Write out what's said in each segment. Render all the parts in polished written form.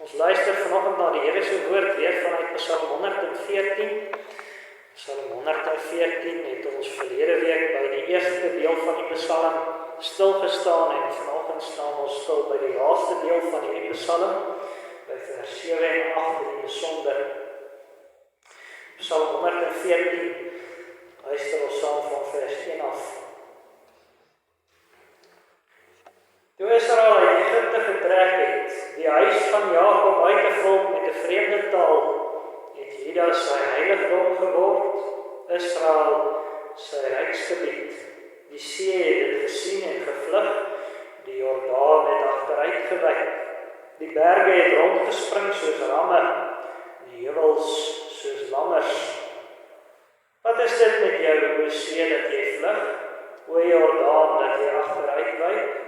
Ons luister vanoggend na die Here se woord weer vanuit Psalm 114. Psalm 114 het ons verlede week by die eerste deel van die Psalm stilgestaan en vanoggend staan ons stil by die laaste deel van hierdie Psalm, by vers 7 en 8 in die besonder. Psalm 114, luister ons saam van vers 1 af. Toe Israel uit Egipte getrek het, die huis van Jakob uitgevolg met 'n vreemde taal, het Juda sy heiligdom geword, Israel sy ryksgebied. Die see het dit gesien en gevlug, die Jordaan het agteruit gewyk. Die berge het rondgespring soos ramme, die heuwels soos lammers. Wat is dit met jou, o see, dat jy vlug, o Jordaan, dat jy agteruit wyk?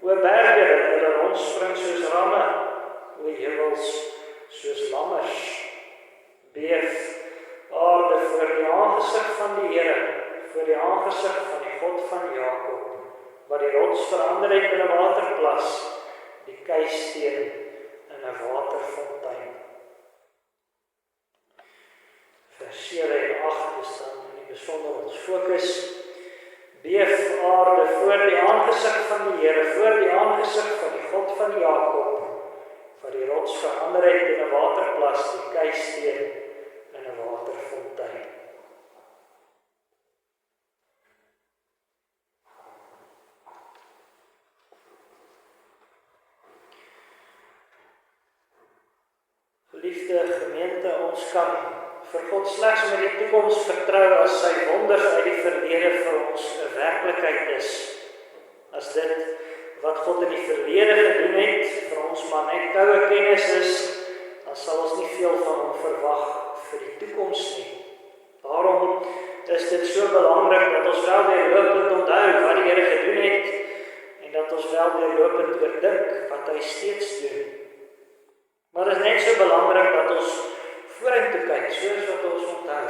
O berge, dat hulle rondspring soos ramme, o heuwels soos lammers. Beef aarde voor die aangesig van die Here, voor die aangesig van die God van Jakob, wat die rots verander het in 'n waterplas, die keisteen in 'n waterfontein. Vers 7 en 8 is dan in die besonder ons fokus. Beef aarde voor die aangesig van die Here, voor die aangesig van die God van Jakob, wat die rots verander het in 'n waterplas, die keisteen in 'n waterfontein. Geliefde gemeente, ons kan vir God slegs met die toekoms vertrou as sy wonders uit die verlede vir ons 'n werklikheid is. As dit wat God in die verlede gedoen het vir ons maar net koue kennis is, dan sal ons nie veel van hom verwag vir die toekoms nie. Daarom is dit so belangrik dat ons wel deurlopend onthou wat die Here gedoen het en dat ons wel deurlopend oordink wat hy steeds doen. Maar dit is net so belangrik dat ons vorentoe kyk, soos wat ons onthou.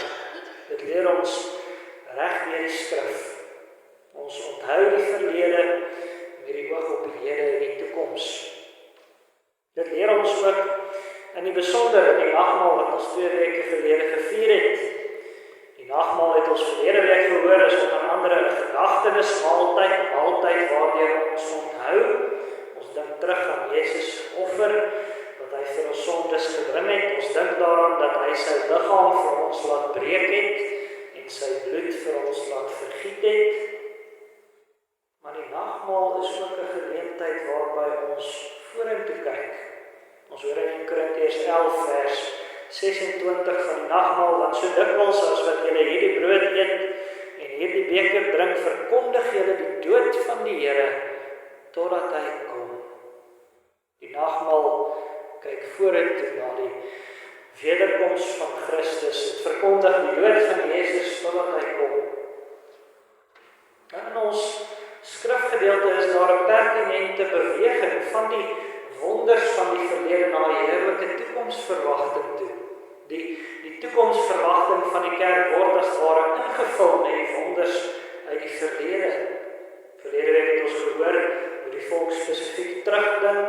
Dit leer ons reg deur die skrif. Ons onthou die verlede met die oog op die hede en die toekoms. Dit leer ons ook in die besonder in die nagmaal wat ons 2 weke gelede gevier het. Die nagmaal het ons verlede week gehoor is onder andere 'n gedagtenismaaltyd, 'n maaltyd waardeur ons onthou. Ons dink terug aan Jesus offer wat hy vir ons sondes gebring het. Ons dink daaraan dat hy sy liggaam vir ons laat breek het en sy bloed vir ons laat vergiet het. Maar die nagmaal is ook 'n geleentheid waarby ons vorentoe kyk. Ons hoor in 1 Korintiërs 11 vers 26 van die nagmaal, want so dikwels as wat julle hierdie brood eet en hierdie beker drink, verkondig julle die dood van die Here totdat hy kom. Die nagmaal kyk vorentoe na die wederkoms van Christus. Het verkondig die dood van Jesus totdat hy kom. In ons skrifgedeelte is daar 'n pertinente beweging van die wonders van die verlede na die heerlike toekomsverwagting toe. Die toekomsverwagting van die kerk word as ware ingevul met die wonders uit die verlede. Verlede week het ons gehoor hoe die volk spesifiek terugdink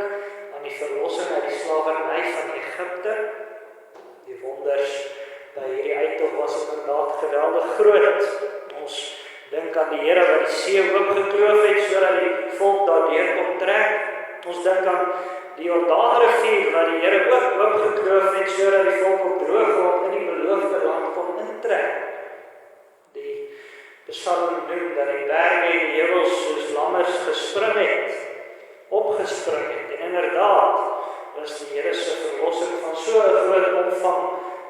aan die verlossing uit die slawerny van Egipte. Die wonders by hierdie uittog was inderdaad geweldig groot. Ons dink aan die Here wat die see oopgekloof het sodat die volk daardeur kon trek. Ons dink aan die Jordaanrivier wat die Here ook oopgekloof het sodat die volk op droë grond in die beloofde land kon intrek. Die Psalm noem dat die berge en die heuwels soos lammers gespring het, opgespring het. En inderdaad was die Here se verlossing van so 'n groot omvang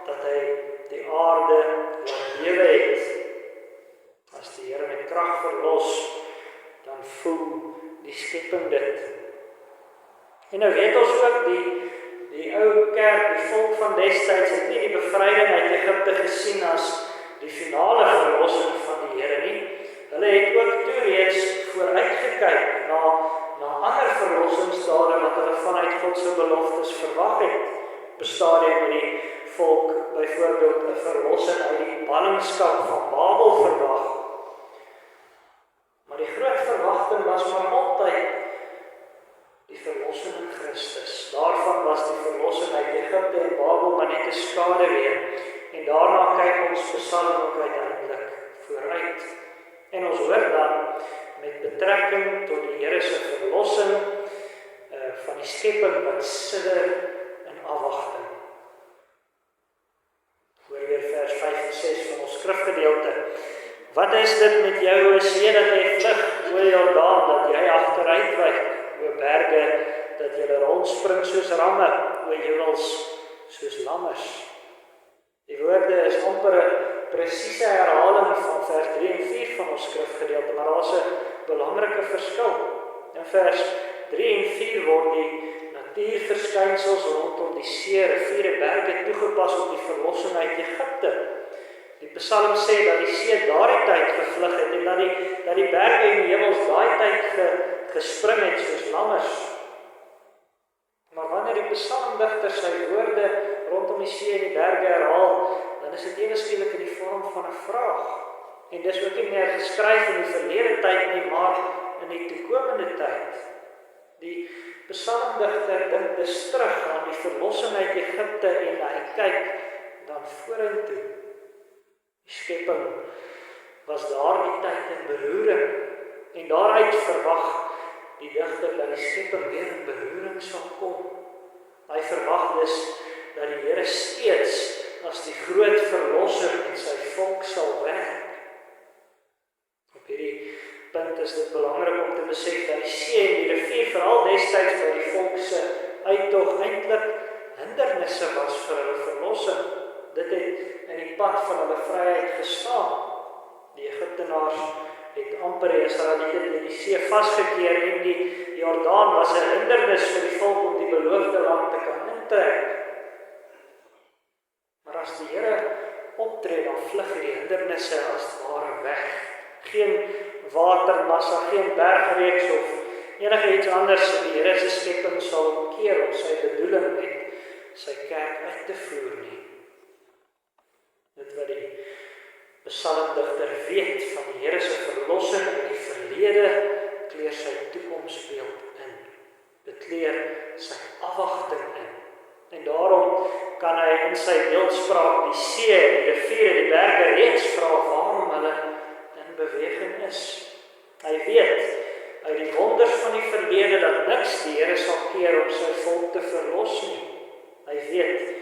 dat hy die aarde laat lewe het. As die Here met krag verlos, dan voel die skepping dit. En nou weet ons ook die ou kerk, die volk van destyds het nie die bevryding uit Egipte gesien as die finale verlossing van die Here nie. Hulle het ook toe reeds vooruitgekyk na ander verlossingsdade wat hulle vanuit God se beloftes verwag het. Op 'n stadium het die volk byvoorbeeld 'n verlossing uit die ballingskap van Babel verwag. Maar die groot verwagting was maar altyd die verlossing in Christus. Daarvan was die verlossing skade weer. En daarna kyk ons Psalm ook uiteindelik vooruit. En ons hoor dan met betrekking tot die Here se verlossing van die skepping wat sidder in afwagting. Hoor weer vers 5 en 6 van ons skrifgedeelte. Wat is dit met jou, o see, dat jy vlug, o Jordaan, dat jy agteruitwyk, o berge, dat jy rondspring soos ramme, o heuwels soos lammers. Die woorde is amper 'n presiese herhaling van vers 3 en 4 van ons skrifgedeelte, maar daar is 'n belangrike verskil. In vers 3 en 4 word die natuurverskynsels rondom die see, riviere en berge toegepas op die verlossing uit Egipte. Die Psalm sê dat die see daardie tyd gevlug het en dat die berge en die heuwels daai tyd gespring het soos lammers. Maar wanneer die psalmdigter sy woorde rondom die see en die berge herhaal, dan is dit ewe skielik in die vorm van 'n vraag. En dis ook nie meer geskryf in die verlede tyd nie, maar in die toekomende tyd. Die psalmdigter dink dus terug aan die verlossing uit Egipte en hy kyk dan vorentoe. Die skepping was daardie tyd in beroering en daaruit verwag die digter dat die skepping weer in beroering sal kom. Hy verwag dus dat die Here steeds as die groot verlosser en sy volk sal werk. Op hierdie punt is dit belangrik om te besef dat die see en die rivier veral destyds by die volk se uittog eintlik hindernisse was vir hulle verlossing. Dit het in die pad van hulle vryheid gestaan. Die Egiptenaars het amper die Israeliete in die see vasgekeer en die Jordaan was 'n hindernis vir die volk om die beloofde land te kan intrek. Maar as die Here optree, dan vlug die hindernisse as ware weg. Geen watermassa, geen bergreeks of enige iets anders in die Here se skepping sal omkeer om sy bedoeling met sy kerk uit te voer nie. Dit wat die psalmdigter weet van die Here se verlossing in die verlede, kleur sy toekomsbeeld in. Dit kleur sy afwagting in. En daarom kan hy in sy beeldspraak die see, die riviere, die berge reeds vra waarom hulle in beweging is. Hy weet uit die wonders van die verlede dat niks die Here sal keer om sy volk te verlos nie. Hy weet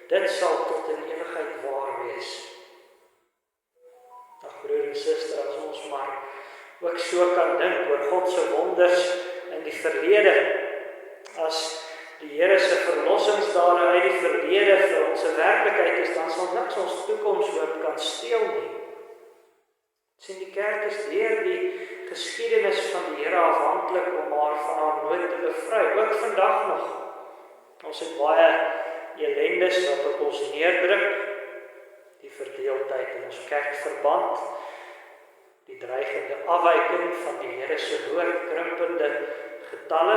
dit sal tot in ewigheid waar wees. Broer en suster, as ons maar ook so kan dink oor God se wonders in die verlede, as die Here se verlossingsdade uit die verlede vir ons 'n werklikheid is, dan sal niks ons toekomshoop kan steel nie. Sien, die kerk is deur die geskiedenis van die Here afhanklik om haar van haar nood te bevry, ook vandag nog. Ons het baie elendes wat op ons neerdruk, die verdeeldheid in ons kerkverband, die dreigende afwyking van die Here se woord, krimpende getalle.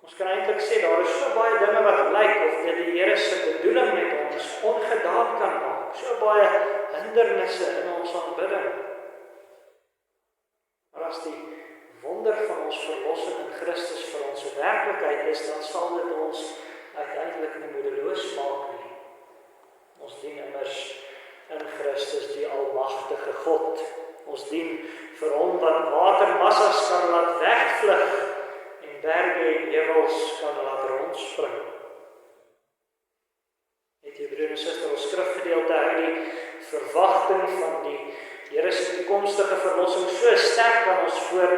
Ons kan eintlik sê, daar is so baie dinge wat lyk of dit die Here se bedoeling met ons ongedaan kan maak, so baie hindernisse in ons aanbidding. Maar as die wonder van ons verlossing in Christus vir ons 'n werklikheid is, dan sal dit ons uiteindelik nie moedeloos maak nie. Ons dien immers in Christus die almagtige God. Ons dien vir hom wat watermassas kan laat wegvlug en berge en heuwels kan laat rondspring. Het jy, broer en suster, ons skrifgedeelte hou die verwagting van die Here se toekomstige verlossing so sterk aan ons voor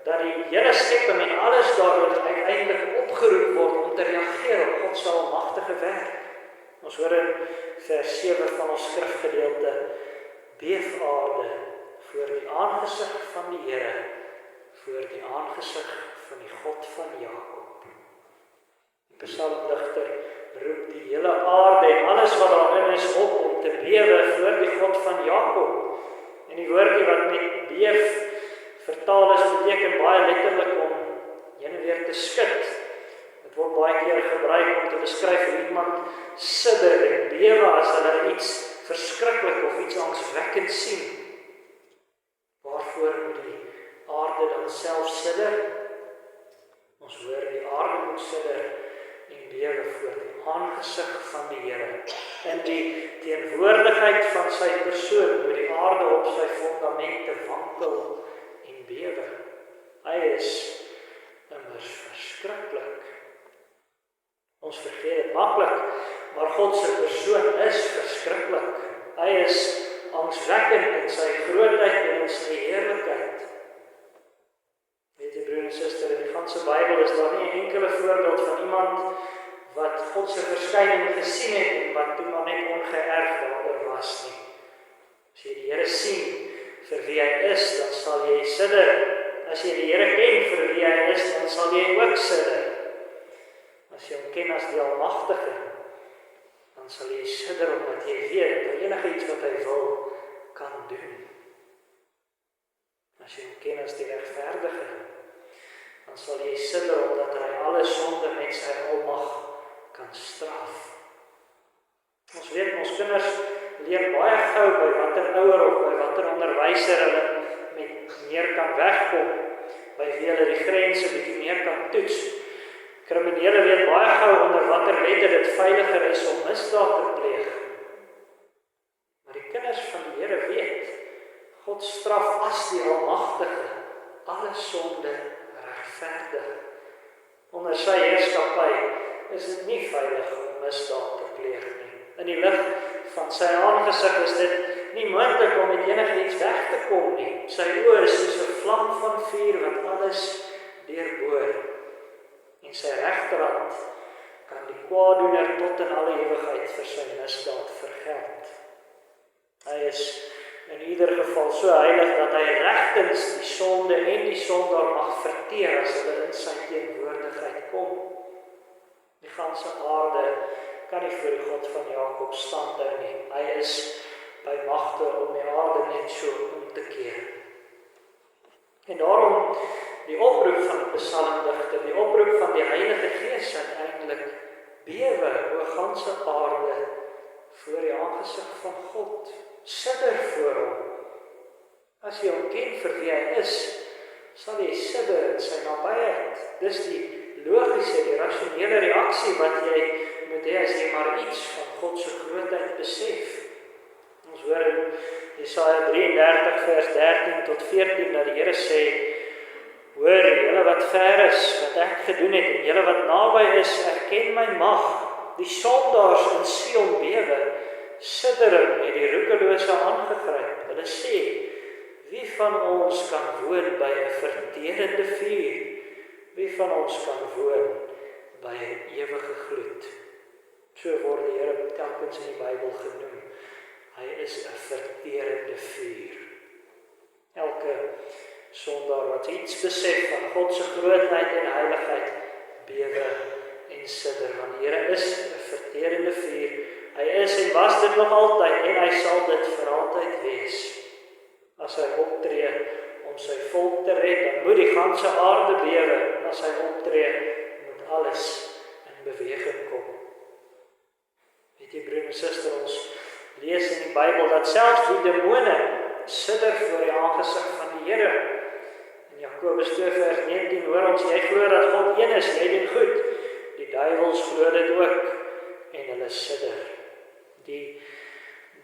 dat die hele skepping en alles daarin uiteindelik opgeroep word om te reageer op God se almagtige werk. Ons hoor in vers 7 van ons skrifgedeelte: beef aarde voor die aangesig van die Here, voor die aangesig van die God van Jakob. Die psalmdigter roep die hele aarde en alles wat daarin is op om te bewe voor die God van Jakob. En die woordjie wat met beef vertaal is, beteken baie letterlik om heen en weer te skud. Dit word baie keer gebruik om te beskryf hoe iemand sidder en bewe as hulle iets verskriklik of iets angswekkend sien. Waarvoor moet die aarde dan self sidder? Ons hoor die aarde moet sidder en bewe voor die aangesig van die Here, in die teenwoordigheid van sy persoon, moet die aarde op sy fondamente wankel en bewe. Hy is immers verskriklik. Ons vergeet dit maklik, maar God se persoon is verskriklik. Hy is angswekkend in sy grootheid en in sy heerlikheid. Weet jy, broer en suster, in die ganse Bybel is daar nie 'n enkele voorbeeld van iemand wat God se verskyning gesien het en wat toe maar net ongeërf daaroor was nie. As jy die Here sien vir wie hy is, dan sal jy sidder. As jy die Here ken vir wie hy is, dan sal jy ook sidder. As jy hom ken as die Almagtige, dan sal jy sidder omdat jy weet dat enige iets wat hy wil, kan doen. As jy hom ken as die Regverdige, dan sal jy sidder omdat hy alle sonde met sy almag kan straf. Ons weet, ons kinders leer baie gou by watter ouer of by watter onderwyser hulle met meer kan wegkom, by wie hulle die grense bietjie meer kan toets. Kriminele weet baie gou onder watter wette dit veiliger is om misdaad te pleeg. Maar die kinders van die Here weet, God straf as die Almagtige alle sonde regverdig. Onder sy heerskappy is dit nie veilig om misdaad te pleeg nie. In die lig van sy aangesig is dit nie moontlik om met enigiets weg te kom nie. Sy oë is soos 'n vlam van vuur wat alles deurboor. En sy regterhand kan die kwaadoener tot in alle ewigheid vir sy misdaad vergeld. Hy is in ieder geval so heilig dat hy regtens die sonde en die sondaar mag verteer as hulle in sy teenwoordigheid kom. Die ganse aarde kan nie voor die God van Jakob stand hou nie. Hy is by magte om die aarde net so om te keer. En daarom die oproep van die psalmdigter, die oproep van die Heilige Gees uiteindelik, bewe o ganse aarde voor die aangesig van God, sidder voor hom. As jy hom ken vir wie hy is, sal jy sidder in sy nabyheid. Dis die logiese, die rasionele reaksie wat jy moet hê as jy maar iets van God se grootheid besef. Ons hoor in Jesaja 33 vers 13 tot 14 dat die Here sê, hoor, julle wat ver is, wat ek gedoen het, en julle wat naby is, erken my mag. Die sondaars in Sion bewe, sidder met die roekelose aangegryp. Hulle sê, wie van ons kan woon by 'n verterende vuur? Wie van ons kan woon by 'n ewige gloed? So word die Here telkens in die Bybel genoem. Hy is 'n verterende vuur. Elke sondaar wat iets besef van God se grootheid en heiligheid, bewe en sidder, want die Here is 'n verterende vuur. Hy is en was dit nog altyd en hy sal dit vir altyd wees. As hy optree om sy volk te red, dan moet die ganse aarde bewe. As hy optree, moet alles in beweging kom. Weet jy, broer en suster, ons lees in die Bybel dat selfs die demone sidder voor die aangesig van die Here. In Jakobus 2 vers 19 hoor ons, jy glo dat God een is, jy doen goed. Die duiwels glo dit ook en hulle sidder. Die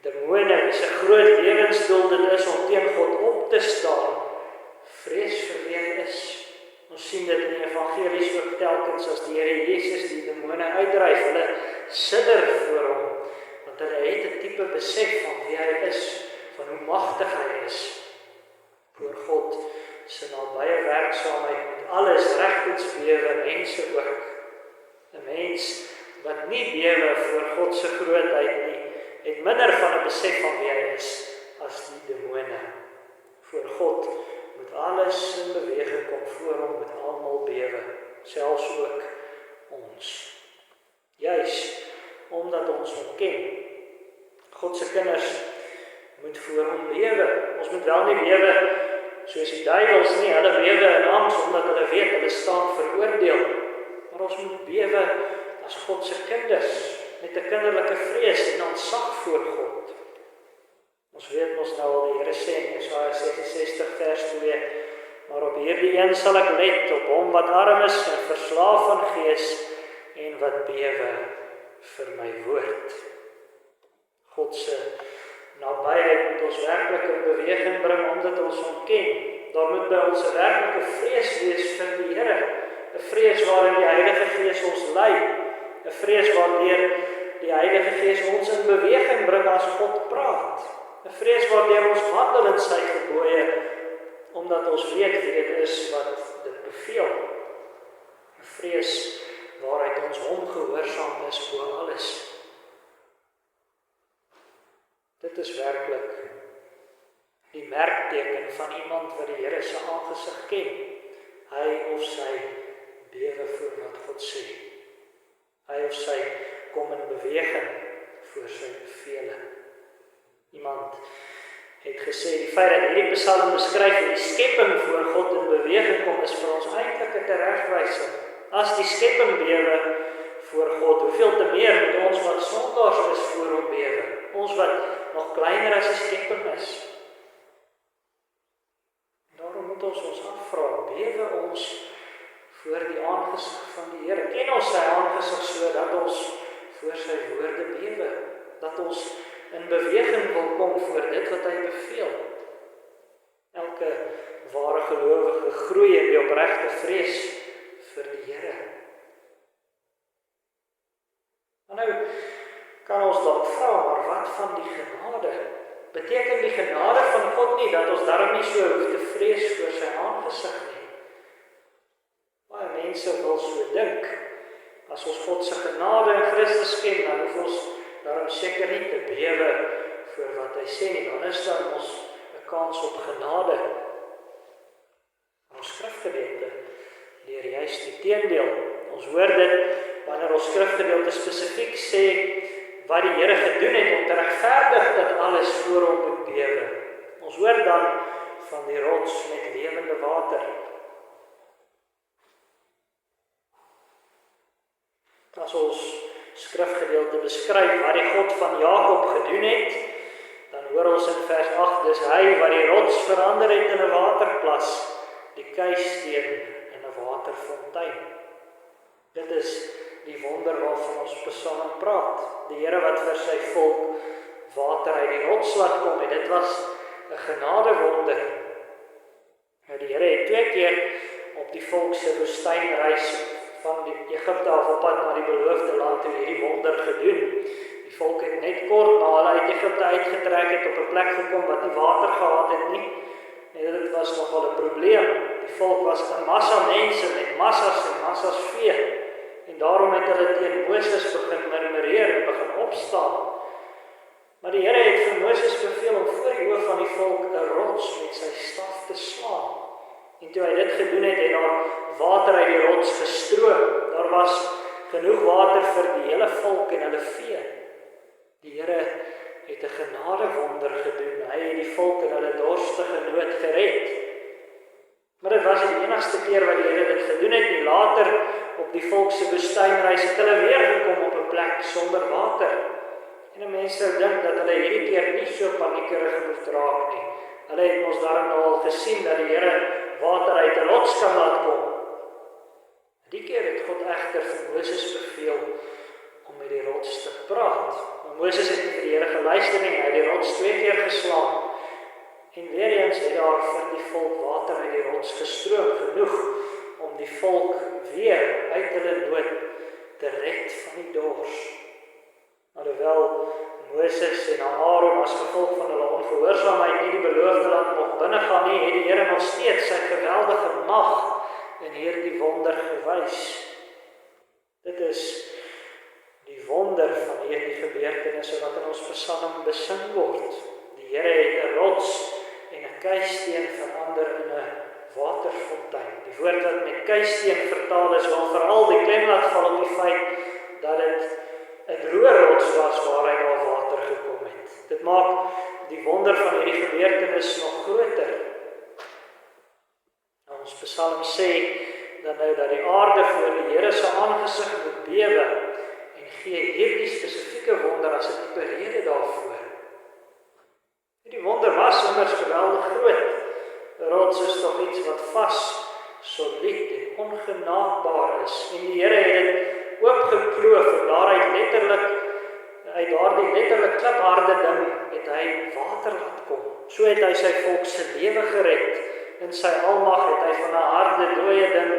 demone is 'n groot lewensdoel dit is om teen God op te staan. Vrees vir wie hy is. Ons sien dit in die evangelies ook telkens as die Here Jesus die demone uitdryf. Hulle sidder voor hom, want hulle het 'n tipe besef van wie hy is, van hoe magtig hy is. Voor God se nabye werksaamheid met alles regtens bewe, mense ook. 'n Mens wat nie bewe voor God se grootheid nie, het minder van 'n besef van wie hy is as die demone. Voor God moet alles in beweging kom, voor hom moet almal bewe, selfs ook ons. Juis omdat ons hom ken. God se kinders moet voor hom bewe. Ons moet wel nie bewe soos die duiwels nie, hulle bewe in angs omdat hulle weet hulle staan veroordeel. Maar ons moet bewe as God se kinders, met 'n kinderlike vrees en ontzag voor God. Ons weet mos nou al die Here sê in Jesaja 66 vers 2, maar op hierdie een sal ek let, op hom wat arm is en verslaaf van gees en wat bewe vir my woord. God se nabyheid moet ons werklik in beweging bring omdat ons hom ken. Daar moet by ons 'n werklike vrees wees vir die Here, 'n vrees waarin die Heilige Gees ons lei, 'n vrees waardeur die Heilige Gees ons in beweging bring as God praat, 'n vrees waardeur ons wandel in sy gebooie, omdat ons weet wie dit is wat dit beveel, 'n vrees waaruit ons hom gehoorsaam is bo alles. Dit is werklik die merkteken van iemand wat die Here se aangesig ken. Hy of sy bewe voor wat God sê. Hy of sy kom in beweging voor sy bevele. Iemand het gesê, die feit dat hierdie Psalm beskryf hoe die skepping voor God in beweging kom, is vir ons eintlik 'n teregwysing. As die skepping bewe voor God, hoeveel te meer moet ons wat sondaars is voor hom bewe, ons wat nog kleiner as die skepping is. Daarom moet ons ons afvra, bewe ons voor die aangesig van die Here? Ken ons sy aangesig so dat ons voor sy woorde bewe, dat ons in beweging wil kom voor dit wat hy beveel? Elke ware gelowige groei in die opregte vrees vir die Here. Nou kan ons dalk vra, maar wat van die genade? Beteken die genade van God nie dat ons daarom nie so hoef te vrees voor sy aangesig nie? Baie mense wil so dink. As ons God se genade in Christus ken, dan hoef ons daarom seker nie te bewe voor wat hy sê nie. Dan is daar ons 'n kans op genade. Ons skrifgedeelte leer juist die teendeel. Ons hoor dit wanneer ons skrifgedeelte spesifiek sê wat die Here gedoen het om te regverdig dat alles voor hom moet bewe. Ons hoor dan van die rots met lewende water. As ons skrifgedeelte beskryf wat die God van Jakob gedoen het, dan hoor ons in vers 8, dis hy wat die rots verander het in 'n waterplas, die keisteen in 'n waterfontein. Dit is die wonder waarvan ons Psalm praat. Die Here wat vir sy volk water uit die rots laat kom, en dit was 'n genadewonder. Die Here het 2 keer op die volk se woestynreis van die Egipte af op pad na die beloofde land toe hierdie wonder gedoen. Die volk het net kort na hulle uit Egipte uitgetrek het op 'n plek gekom wat nie water gehad het nie. En dit was nogal 'n probleem. Die volk was 'n massa mense met massas en massas vee. En daarom het hulle teen Moses begin murmureer en begin opstaan. Maar die Here het vir Moses beveel om voor die oë van die volk 'n rots met sy staf te slaan. En toe hy dit gedoen het, het daar water uit die rots gestroom. Daar was genoeg water vir die hele volk en hulle vee. Die Here het 'n genadewonder gedoen. Hy het die volk in hulle dorstige nood gered. Maar dit was nie die enigste keer wat die Here dit gedoen het nie. Later op die volk se woestynreis het hulle weer gekom op 'n plek sonder water. En mense sou dink dat hulle hierdie keer nie so paniekerig moet raak nie. Hulle het ons daarom al gesien dat die Here water uit 'n rots kan laat kom. Die keer het God egter vir Moses beveel om met die rots te praat. Maar Moses het vir die Here geluister en hy het die rots 2 keer geslaan. En weer eens het daar vir die volk water uit die rots gestroom, genoeg om die volk weer uit hulle nood te red van die dors. Alhoewel Moses en Aaron as gevolg van hulle ongehoorsaamheid nie die beloofde land mocht binnegaan nie, het die Here nog steeds sy geweldige mag in hierdie wonder gewys. Dit is die wonder van hierdie gebeurtenisse wat in ons Psalm besing word. Die Here het 'n rots en 'n keisteen verander in 'n waterfontein. Die woord wat met keisteen vertaal is, wil veral die klem laat val op die feit dat dit 'n droë rots was waaruit daar water gekom het. Dit maak die wonder van hierdie gebeurtenis nog groter. Ons Psalm sê dan nou dat die aarde voor die Here se aangesig moet bewe en gee hierdie spesifieke wonder as 'n tipe rede daarvoor. Die wonder was immers geweldig groot. 'n Rots is tog iets wat vas, solied en ongenaakbaar is. En die Here het dit oopgekloof en uit daardie letterlik klipharde ding het hy water laat kom. So het hy sy volk se lewe gered. In sy almag het hy van 'n harde dooie ding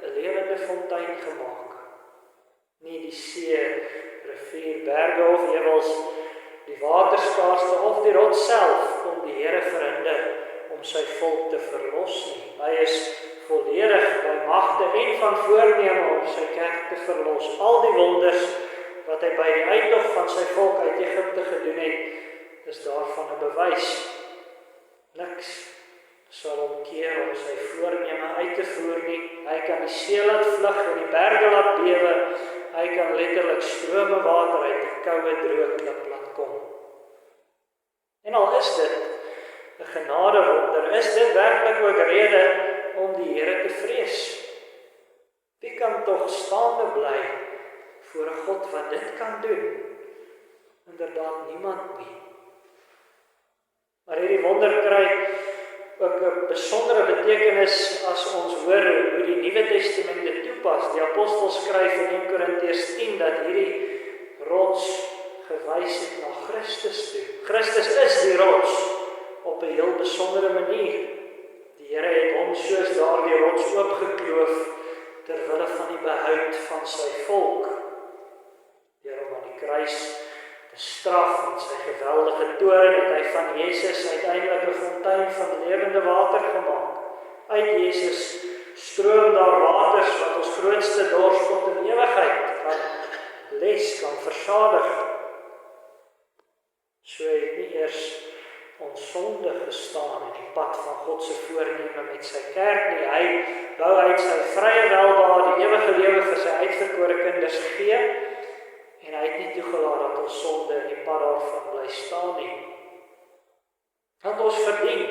'n lewende fontein gemaak. Nie die see, rivier, berge of ewels, die waterskaarste of die rots self kon die Here verhinder om sy volk te verlos nie. Hy is volledig by magte en van voorneme om sy kerk te verlos. Al die wonders wat hy by die uittog van sy volk uit Egipte gedoen het, is daarvan 'n bewys. Niks sal hom keer om sy voorneme uit te voer nie. Hy kan die see laat vlug en die berge laat bewe. Hy kan letterlik strome water uit die koue droë klip laat kom. En al is dit 'n genadewonder, is dit werklik ook rede om die Here te vrees. Wie kan tog staande bly voor 'n God wat dit kan doen? Inderdaad niemand nie. Maar hierdie wonder kry ook 'n besondere betekenis as ons hoor hoe die Nuwe Testament dit toepas. Die apostel skryf in 1 Korintiërs 10 dat hierdie rots gewys het na Christus toe. Christus is die rots op 'n heel besondere manier. Die Here het hom soos daardie rots oopgekloof ter wille van die behoud van sy volk. Deur hom aan die kruis te straf met sy geweldige toorn het hy van Jesus uiteindelik 'n fontein van lewende water gemaak. Uit Jesus stroom daar waters wat ons grootste dors tot in ewigheid kan versadig. So het nie eers ons sonde gestaan in die pad van God se voorneme met sy kerk nie. Hy wou uit sy vrye weldaad die ewige lewe vir sy uitverkore kinders gee en hy het nie toegelaat dat ons sonde in die pad daarvan bly staan nie. Want ons verdien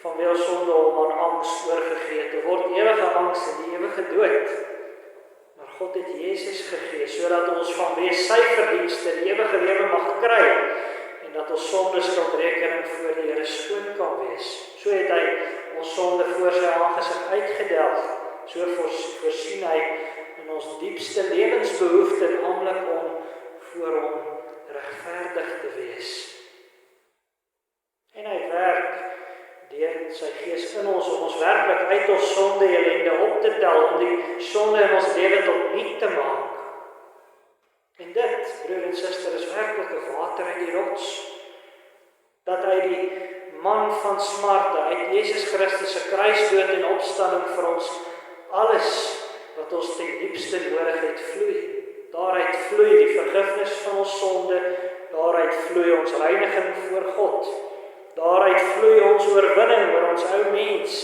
vanweë ons sonde om aan angs oorgegee te word, ewige angs en die ewige dood. Maar God het Jesus gegee sodat ons vanweë sy verdienste die ewige lewe mag kry en dat ons sondeskuldrekening voor die Here skoon kan wees. So het hy ons sonde voor sy aangesig uitgedelg. So voorsien hy in ons diepste lewensbehoefte, naamlik om voor hom regverdig te wees. En hy werk deur sy Gees in ons om ons werklik uit ons sonde ellende op te tel, om die sonde in ons lewe tot niet te maak. En dit, broer en suster, is werklik 'n water uit die rots. Dat hy die man van smarte, uit Jesus Christus se kruisdood en opstanding vir ons alles wat ons ten diepste nodig het vloei. Daaruit vloei die vergifnis van ons sonde, daaruit vloei ons reiniging voor God. Daaruit vloei ons oorwinning oor ons ou mens.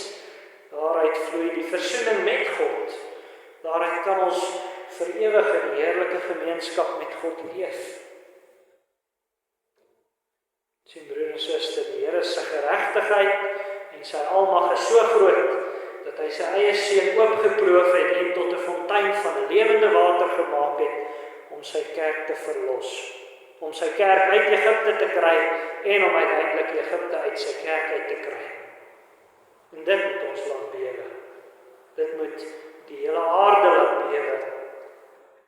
Daaruit vloei die versoening met God. Daaruit kan ons vir ewig in heerlike gemeenskap met God leef. Sien broer en suster, die Here se geregtigheid en sy almag is so groot dat hy sy eie seun oopgekloof het en tot 'n fontein van lewende water gemaak het om sy kerk te verlos. Om sy kerk uit Egipte te kry en om uiteindelik Egipte uit sy kerk uit te kry. En dit moet ons laat bewe. Dit moet die hele aarde laat bewe.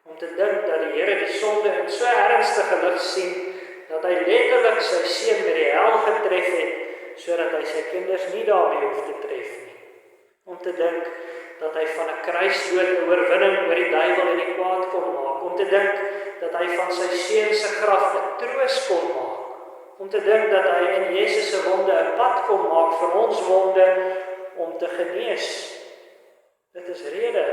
Om te dink dat die Here die sonde in so ernstige lig sien, dat hy letterlik sy seun met die hel getref het, sodat hy sy kinders nie daarmee hoef te tref nie. Om te dink dat hy van 'n kruisdood 'n oorwinning oor die duiwel en die kwaad kon maak. Om te dink dat hy van sy seun se graf 'n troos kon maak. Om te dink dat hy in Jesus se wonde 'n pad kon maak vir ons wonde om te genees. Dit is rede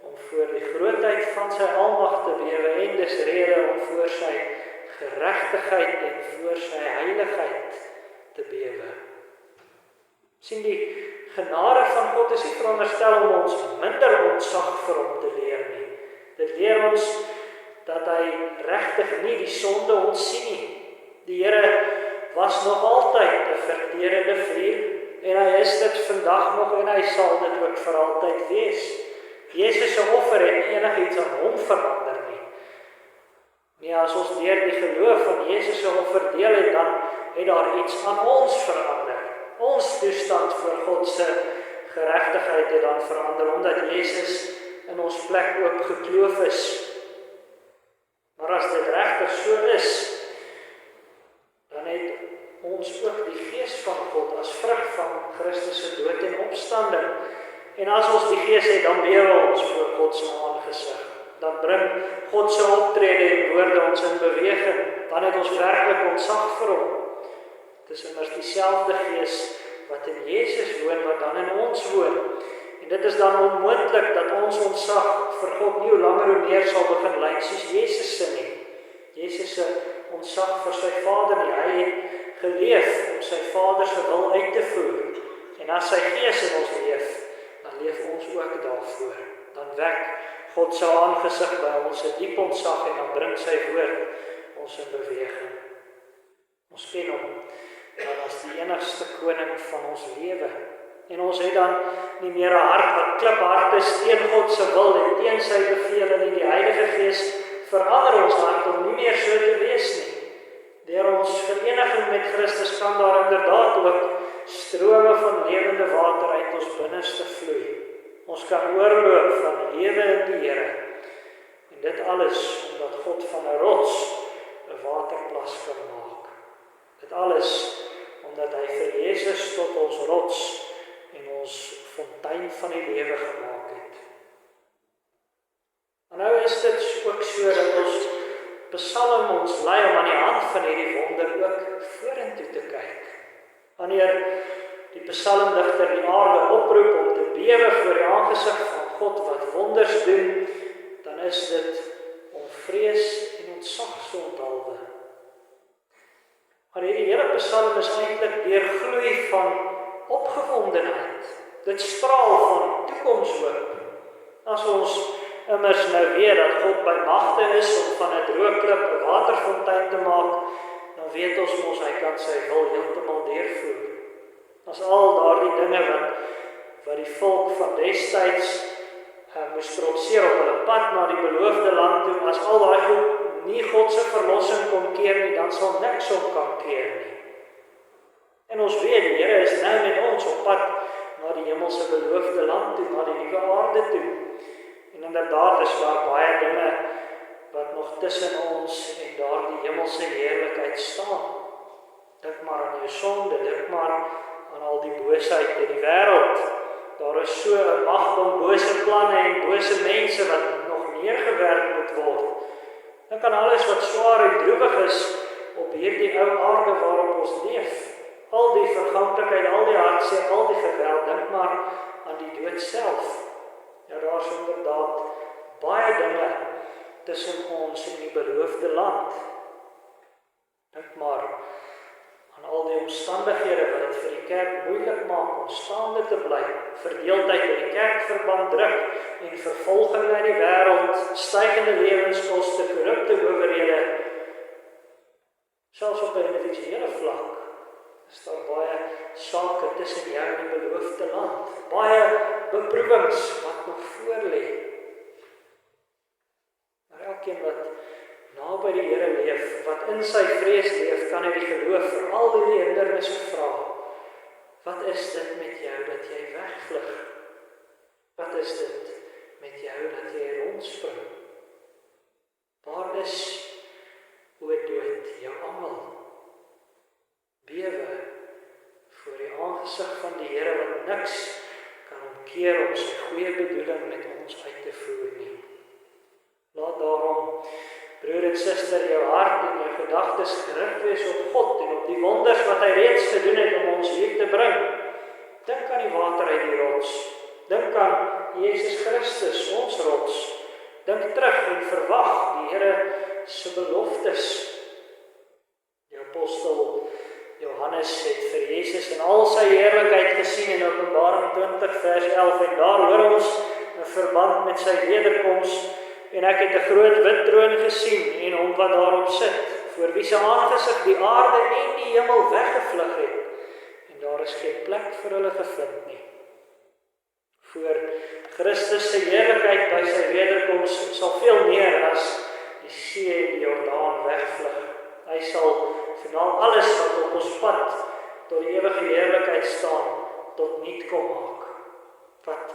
om voor die grootheid van sy almag te bewe en dis rede om voor sy geregtigheid en voor sy heiligheid te bewe. Sien, die genade van God is nie veronderstel om ons minder ontzag vir hom te leer nie. Dit leer ons dat hy regtig nie die sonde ontsien nie. Die Here was nog altyd 'n verterende vuur en hy is dit vandag nog en hy sal dit ook vir altyd wees. Jesus se offer het nie enigiets aan hom verander nie. Nee, as ons deur die geloof van Jesus se offer deel het, dan het daar iets aan ons verander. Ons toestand voor God se geregtigheid het dan verander, omdat Jesus in in ons plek ook gekloof is. Maar as dit regtig so is, dan het ons ook die Gees van God as vrug van Christus se dood en opstanding. En as ons die Gees het, dan bewe ons voor God se aangesig. Dan bring God se optrede en woorde ons in beweging. Dan het ons werklik ontzag vir hom. Dit is immers dieselfde Gees wat in Jesus woon, wat dan in ons woon. En dit is dan onmoontlik dat ons ontzag vir God nie hoe langer hoe meer sal begin lyk soos Jesus se nie. Jesus se ontzag vir sy Vader nie. Hy het geleef om sy Vader se wil uit te voer. En as sy Gees in ons leef, dan leef ons ook daarvoor. Dan wek God se aangesig by ons 'n diep ontzag en dan bring sy woord ons in beweging. Ons ken hom dan as die enigste koning van ons lewe. En ons het dan nie meer 'n hart wat kliphard is teen God se wil en teen sy bevele nie. Die Heilige Gees verander ons hart om nie meer so te wees nie. Deur ons vereniging met Christus kan daar inderdaad ook strome van lewende water uit ons binneste vloei. Ons kan oorloop van lewe in die Here. En dit alles omdat God van 'n rots 'n waterplas kan maak. Dit alles omdat hy vir Jesus tot ons rots en ons fontein van die lewe gemaak het. En nou is dit ook so dat ons Psalm ons lei om aan die hand van hierdie wonder ook vorentoe te kyk. Wanneer die psalmdigter die aarde oproep om te bewe voor die aangesig van God wat wonders doen, dan is dit om vrees en ontzag te onthaalwe. Maar hierdie hele psalm is eintlik deurgloei van opgewondenheid. Dit straal van toekomshoop. As ons immers nou weet dat God by magte is om van 'n droë klip 'n waterfontein te maak, dan weet ons mos hy kan sy wil heeltemal deurvoer. As al daardie dinge wat die volk van destyds moes trotseer op hulle pad na die beloofde land toe, as al daai goed nie God se verlossing kon keer nie, dan sal niks hom kan keer nie. En ons weet, die Here is nou met ons op pad na die hemelse beloofde land toe, na die nuwe aarde toe. En inderdaad is daar baie dinge wat nog tussen ons en daardie hemelse heerlikheid staan. Dink maar aan jou sonde, dink maar aan al die boosheid in die wêreld. Daar is so 'n mag om bose planne en bose mense wat nog neergewerk moet word. Dan kan alles wat swaar en droewig is op hierdie ou aarde waarop ons leef. Al die verganklikheid, al die hartseer, al die geweld, dink maar aan die dood self. Ja, daar is inderdaad baie dinge tussen ons en die beloofde land. Dink maar aan al die omstandighede wat dit vir die kerk moeilik maak om staande te bly, verdeeldheid in die kerkverband druk en vervolging in die wêreld, stygende lewenskoste, korrupte owerhede. Selfs op 'n individuele vlak is daar baie sake tussen jou en die beloofde land. Baie beproewings wat nog voor lê. Maar elkeen wat naby die Here leef, wat in sy vrees leef, kan hy die geloof vir al die hindernisse vra. Wat is dit met jou dat jy wegvlug? Wat is dit met jou dat jy rondspring? Waar is, o dood, jou angel? Bewe voor die aangesig van die Here wat niks kan omkeer om sy goeie bedoeling met ons uit te voer nie. Laat daarom, broer en suster, jou hart en jou gedagtes gerig wees op God en op die wonders wat hy reeds gedoen het om ons hier te bring. Dink aan die water uit die rots. Dink aan Jesus Christus, ons rots. Dink terug en verwag die Here se beloftes. Die apostel Johannes het vir Jesus in al sy heerlikheid gesien in Openbaring 20 vers 11 en daar hoor ons 'n verband met sy wederkoms en ek het 'n groot wit troon gesien en hom wat daarop sit, voor wie se aangesig die aarde en die hemel weggevlug het en daar is geen plek vir hulle gevind nie. Voor Christus se heerlikheid by sy wederkoms sal veel meer as die see en die Jordaan wegvlug. Hy sal finaal alles wat op ons pad tot die ewige heerlikheid staan, tot niet kom maak. Wat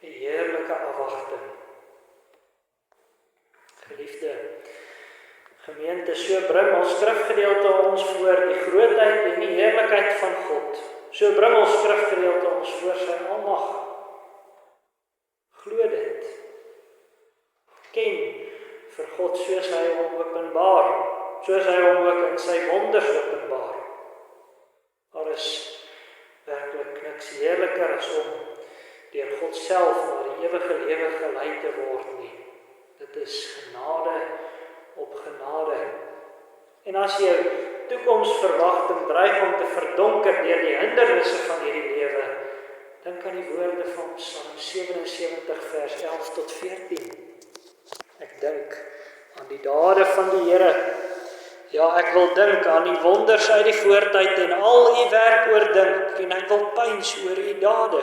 'n heerlike afwagting. Gemeente, so bring ons skrifgedeelte ons voor die grootheid en die heerlikheid van God. So bring ons skrifgedeelte ons voor sy almag. Glo dit. Ken vir God soos hy hom openbaar, soos hy hom ook in sy wonders openbaar. Daar is werklik niks heerliker as om deur God self na die ewige lewe gelei te word nie. Dit is genade op genade. En as jou toekomsverwagting dreig om te verdonker deur die hindernisse van hierdie lewe, dink aan die woorde van Psalm 77 vers 11 tot 14. Ek dink aan die dade van die Here. Ja, ek wil dink aan die wonders uit die voortyd en al u werk oordink, en ek wil pyns oor u dade.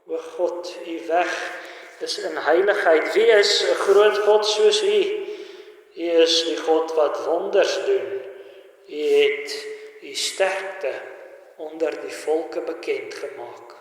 O God, u weg is in heiligheid. Wie is 'n groot God soos u? U is die God wat wonders doen. U het u sterkte onder die volke bekend gemaak.